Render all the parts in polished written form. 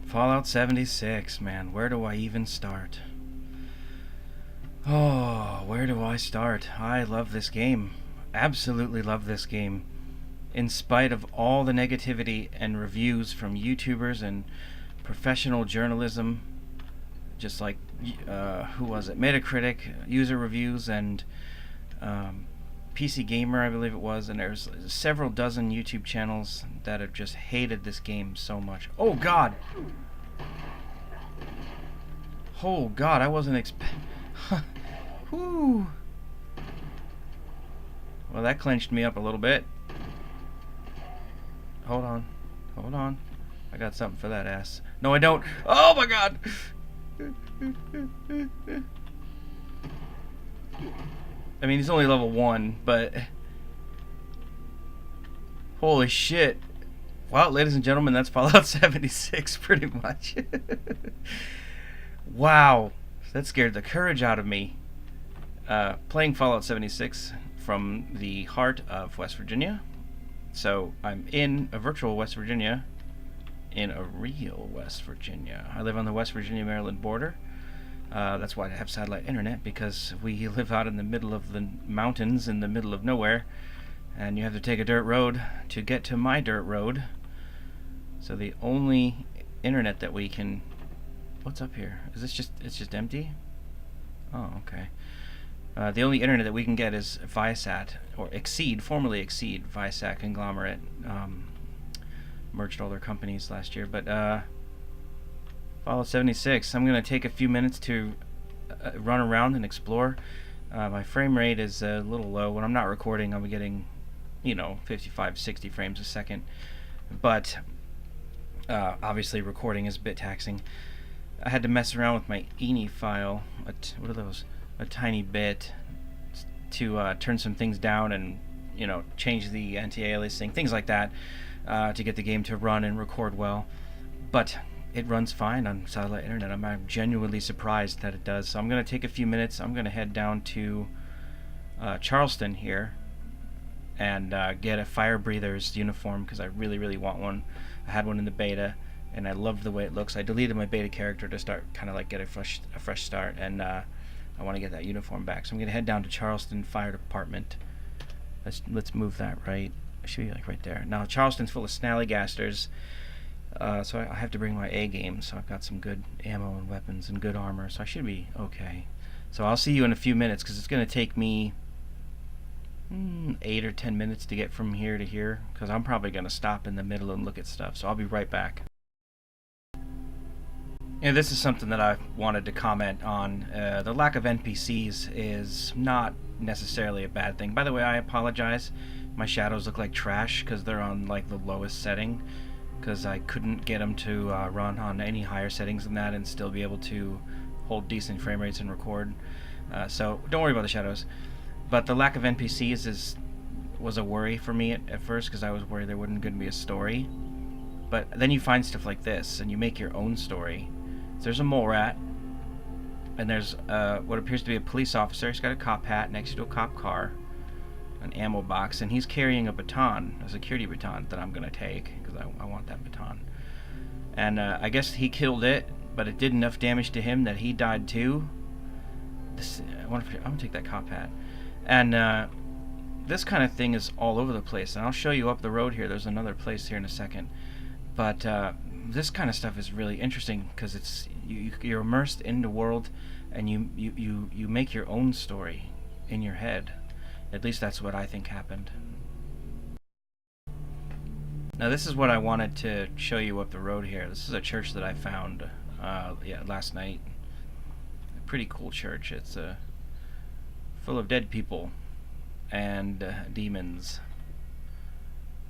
Fallout 76, man. Where do I even start? Oh, where do I start? I love this game. Absolutely love this game. In spite of all the negativity and reviews from YouTubers and professional journalism, just like, who was it? Metacritic, user reviews, and PC Gamer, I believe it was, and there's several dozen YouTube channels that have just hated this game so much. Oh God! Oh God, I wasn't expecting. Whew. Well, that clenched me up a little bit. Hold on. Hold on. I got something for that ass. No, I don't. Oh my God! I mean, he's only level 1, but... Holy shit. Well, ladies and gentlemen, that's Fallout 76, pretty much. Wow. That scared the courage out of me. Playing Fallout 76 from the heart of West Virginia. So, I'm in a virtual West Virginia, in a real West Virginia. I live on the West Virginia-Maryland border. That's why I have satellite internet, because we live out in the middle of the mountains, in the middle of nowhere, and you have to take a dirt road to get to my dirt road. So the only internet that we can... What's up here? Is this just... It's just empty? Oh, okay. The only internet that we can get is Viasat, or Exede, formerly Exede, Viasat conglomerate. Merged all their companies last year, but Fallout 76, I'm going to take a few minutes to run around and explore. My frame rate is a little low. When I'm not recording, I'm getting, 55, 60 frames a second. But obviously recording is a bit taxing. I had to mess around with my INI file, what are those? A tiny bit, to turn some things down and, change the anti-aliasing, things like that, to get the game to run and record well. But it runs fine on satellite internet. I'm genuinely surprised that it does. So I'm going to take a few minutes. I'm going to head down to Charleston here and get a Fire Breathers uniform, because I really, really want one. I had one in the beta, and I loved the way it looks. I deleted my beta character to start kind of like get a fresh start, and I want to get that uniform back. So I'm going to head down to Charleston Fire Department. Let's move that right. It should be like right there. Now Charleston's full of snallygasters. So I have to bring my A game, so I've got some good ammo and weapons and good armor, so I should be okay. So I'll see you in a few minutes, because it's going to take me 8 or 10 minutes to get from here to here, because I'm probably going to stop in the middle and look at stuff, so I'll be right back. And this is something that I wanted to comment on. The lack of NPCs is not necessarily a bad thing. By the way, I apologize. My shadows look like trash, because they're on like the lowest setting, because I couldn't get them to run on any higher settings than that and still be able to hold decent frame rates and record. So don't worry about the shadows. But the lack of NPCs was a worry for me at first, because I was worried there wasn't going to be a story. But then you find stuff like this, and you make your own story. So there's a mole rat, and there's what appears to be a police officer. He's got a cop hat next to a cop car, an ammo box, and he's carrying a baton, a security baton that I'm going to take, because I want that baton. And I guess he killed it, but it did enough damage to him that he died too. I'm going to take that cop hat. And this kind of thing is all over the place, and I'll show you up the road here. There's another place here in a second. But this kind of stuff is really interesting, because it's you're immersed in the world, and you make your own story in your head. At least that's what I think happened. Now this is what I wanted to show you up the road here. This is a church that I found last night. A pretty cool church. It's full of dead people and demons.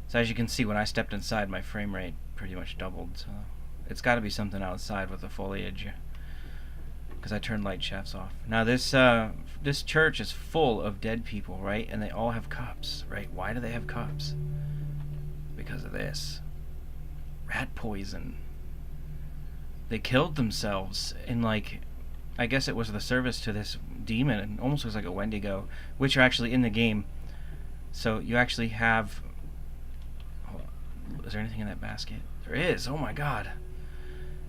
So as you can see, when I stepped inside, my frame rate pretty much doubled. So it's got to be something outside with the foliage, because I turned light shafts off. Now this church is full of dead people, right? And they all have cups, right? Why do they have cups? Because of this. Rat poison. They killed themselves in, like, I guess it was the service to this demon. It almost looks like a Wendigo, which are actually in the game. So you actually have... Hold on. Is there anything in that basket? There is! Oh my god!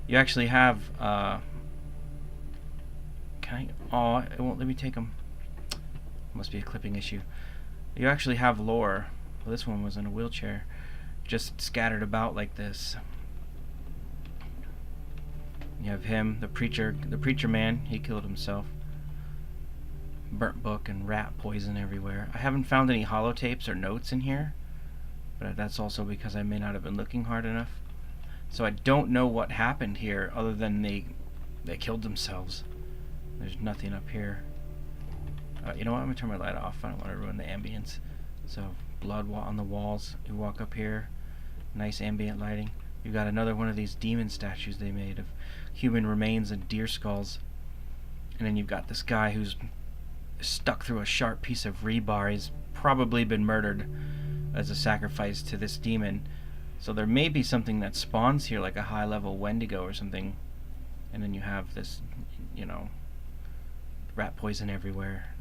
You actually have, can I, oh, it won't let me take them. Must be a clipping issue. You actually have lore. Well, this one was in a wheelchair, just scattered about like this. You have him, the preacher man, he killed himself. Burnt book and rat poison everywhere. I haven't found any holotapes or notes in here, but that's also because I may not have been looking hard enough. So I don't know what happened here other than they killed themselves. There's nothing up here. You know what, I'm gonna turn my light off. I don't want to ruin the ambience. So blood on the walls. You walk up here, nice ambient lighting. You got another one of these demon statues they made of human remains and deer skulls. And then you've got this guy who's stuck through a sharp piece of rebar. He's probably been murdered as a sacrifice to this demon. So there may be something that spawns here, like a high-level Wendigo or something. And then you have this, you know, rat poison everywhere.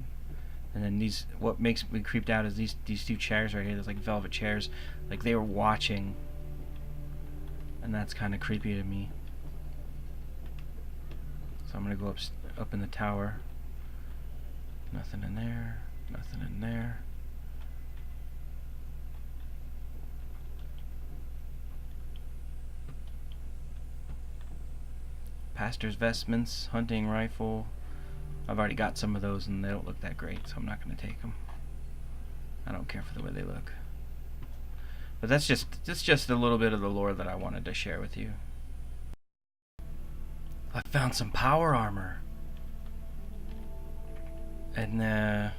And then these, what makes me creeped out is these two chairs right here. There's like velvet chairs, like they were watching. And that's kind of creepy to me. So I'm gonna go up in the tower. Nothing in there. Nothing in there. Pastor's vestments, hunting rifle. I've already got some of those and they don't look that great, so I'm not going to take them. I don't care for the way they look. But that's just a little bit of the lore that I wanted to share with you. I found some power armor. And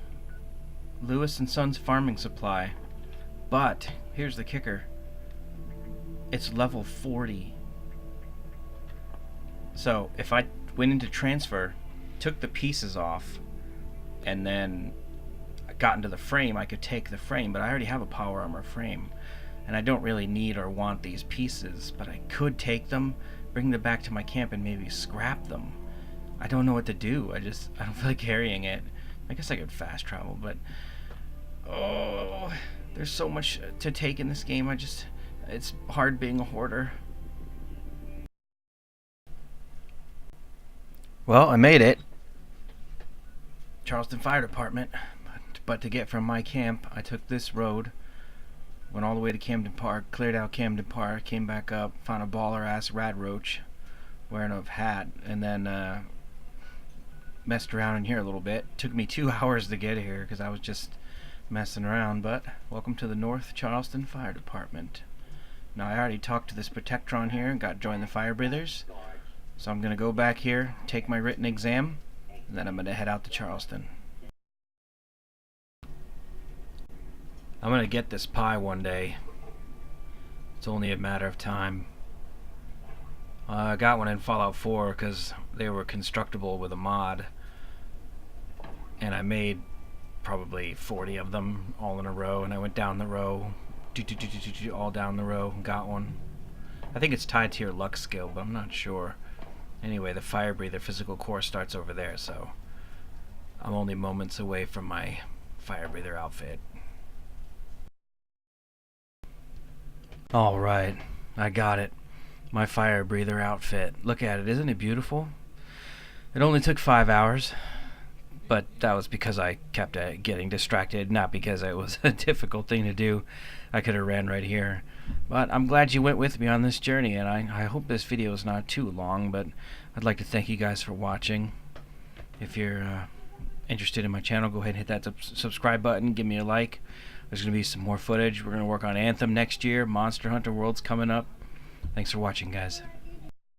Lewis and Sons farming supply. But here's the kicker. It's level 40. So if I went into transfer, took the pieces off, and then I got into the frame, I could take the frame, but I already have a power armor frame. And I don't really need or want these pieces, but I could take them, bring them back to my camp, and maybe scrap them. I don't know what to do. I don't feel like carrying it. I guess I could fast travel, but oh, there's so much to take in this game. It's hard being a hoarder. Well, I made it. Charleston Fire Department. But to get from my camp, I took this road, went all the way to Camden Park, cleared out Camden Park, came back up, found a baller-ass rat roach wearing a hat, and then messed around in here a little bit. Took me 2 hours to get here because I was just messing around, but welcome to the North Charleston Fire Department. Now, I already talked to this Protectron here and got joined the Fire Breathers. So I'm going to go back here, take my written exam, and then I'm going to head out to Charleston. I'm going to get this pie one day. It's only a matter of time. I got one in Fallout 4 because they were constructible with a mod. And I made probably 40 of them all in a row, and I went down the row, all down the row, and got one. I think it's tied to your luck skill, but I'm not sure. Anyway, the Fire Breather physical core starts over there, so I'm only moments away from my Fire Breather outfit. Alright, I got it. My Fire Breather outfit. Look at it, isn't it beautiful? It only took 5 hours, but that was because I kept getting distracted, not because it was a difficult thing to do. I could have ran right here. But I'm glad you went with me on this journey, and I hope this video is not too long, but I'd like to thank you guys for watching. If you're interested in my channel, go ahead and hit that subscribe button, give me a like. There's going to be some more footage. We're going to work on Anthem next year. Monster Hunter World's coming up. Thanks for watching, guys.